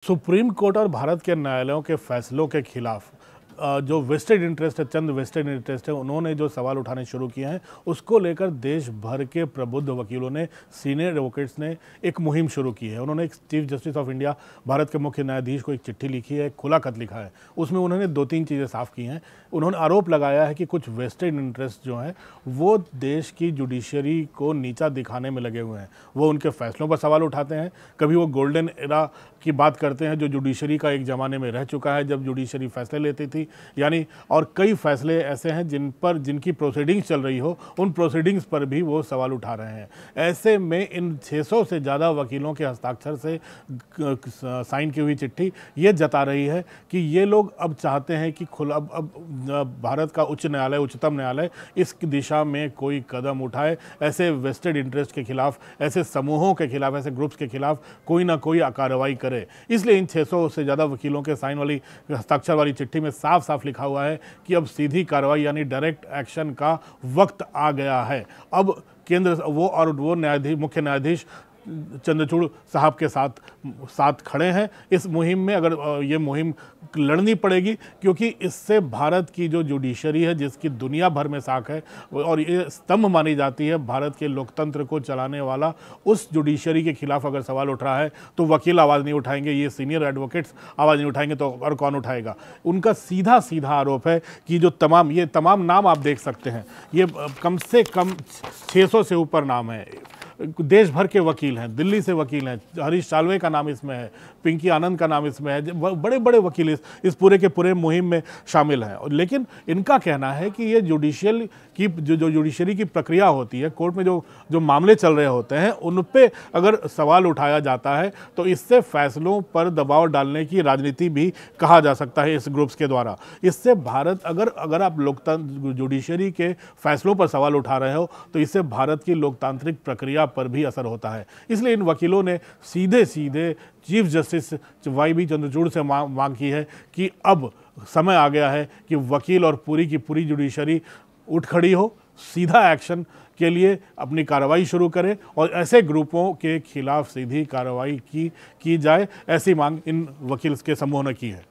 Supreme court और भारत के न्यायालयों के फैसलों के खिलाफ जो वेस्टेड इंटरेस्ट है, चंद वेस्टेड इंटरेस्ट है, उन्होंने जो सवाल उठाने शुरू किए हैं उसको लेकर देश भर के प्रबुद्ध वकीलों ने, सीनियर एडवोकेट्स ने एक मुहिम शुरू की है। उन्होंने एक chief justice of India, Bharat के मुख्य न्यायाधीश को एक चिट्ठी लिखी है, एक खुला खत लिखा है। उसमें उन्होंने दो तीन चीज़ें साफ की हैं। उन्होंने आरोप लगाया है कि कुछ वेस्टेड इंटरेस्ट जो हैं वो देश की जुडिशरी को नीचा दिखाने में लगे हुए हैं। वो उनके फैसलों पर सवाल उठाते हैं। कभी वो गोल्डन एरा की बात करते हैं जो जुडिशरी का एक ज़माने में रह चुका है, जब जुडिशरी फैसले लेती थी, यानी और कई फैसले ऐसे हैं जिनकी प्रोसीडिंग्स चल रही हो, उन प्रोसीडिंग्स पर भी वो सवाल उठा रहे हैं। ऐसे में इन 600 से ज़्यादा वकीलों के हस्ताक्षर से साइन की हुई चिट्ठी ये जता रही है कि ये लोग अब चाहते हैं कि अब भारत का उच्च न्यायालय, उच्चतम न्यायालय इस दिशा में कोई कदम उठाए, ऐसे वेस्टेड इंटरेस्ट के खिलाफ, ऐसे समूहों के खिलाफ, ऐसे ग्रुप्स के खिलाफ कोई ना कोई कार्रवाई करे। इसलिए इन 600 से ज़्यादा वकीलों के साइन वाली, हस्ताक्षर वाली चिट्ठी में साफ साफ लिखा हुआ है कि अब सीधी कार्रवाई यानी डायरेक्ट एक्शन का वक्त आ गया है। अब केंद्र वो न्यायाधीश, मुख्य न्यायाधीश चंद्रचूड़ साहब के साथ खड़े हैं इस मुहिम में। अगर ये मुहिम लड़नी पड़ेगी, क्योंकि इससे भारत की जो जुडिशरी है, जिसकी दुनिया भर में साख है और ये स्तंभ मानी जाती है भारत के लोकतंत्र को चलाने वाला, उस जुडिशरी के खिलाफ अगर सवाल उठ रहा है तो वकील आवाज़ नहीं उठाएंगे, ये सीनियर एडवोकेट्स आवाज़ नहीं उठाएंगे तो और कौन उठाएगा। उनका सीधा सीधा आरोप है कि जो तमाम नाम आप देख सकते हैं, ये कम से कम 600 से ऊपर नाम है, देश भर के वकील हैं, दिल्ली से वकील हैं, हरीश साल्वे का नाम इसमें है, पिंकी आनंद का नाम इसमें है, बड़े बड़े वकील इस पूरे के पूरे मुहिम में शामिल हैं। लेकिन इनका कहना है कि ये जुडिशियल की जो जुडिशरी की प्रक्रिया होती है, कोर्ट में जो मामले चल रहे होते हैं, उन पे अगर सवाल उठाया जाता है तो इससे फैसलों पर दबाव डालने की राजनीति भी कहा जा सकता है इस ग्रुप्स के द्वारा। इससे भारत, अगर आप लोकतंत्र जुडिशरी के फैसलों पर सवाल उठा रहे हो तो इससे भारत की लोकतांत्रिक प्रक्रिया पर भी असर होता है। इसलिए इन वकीलों ने सीधे सीधे चीफ जस्टिस वाई चंद्रचूड़ से मांग की है कि अब समय आ गया है कि वकील और पूरी की पूरी जुडिशरी उठ खड़ी हो, सीधा एक्शन के लिए अपनी कार्रवाई शुरू करे और ऐसे ग्रुपों के खिलाफ सीधी कार्रवाई की जाए। ऐसी मांग इन वकील के समूह ने की है।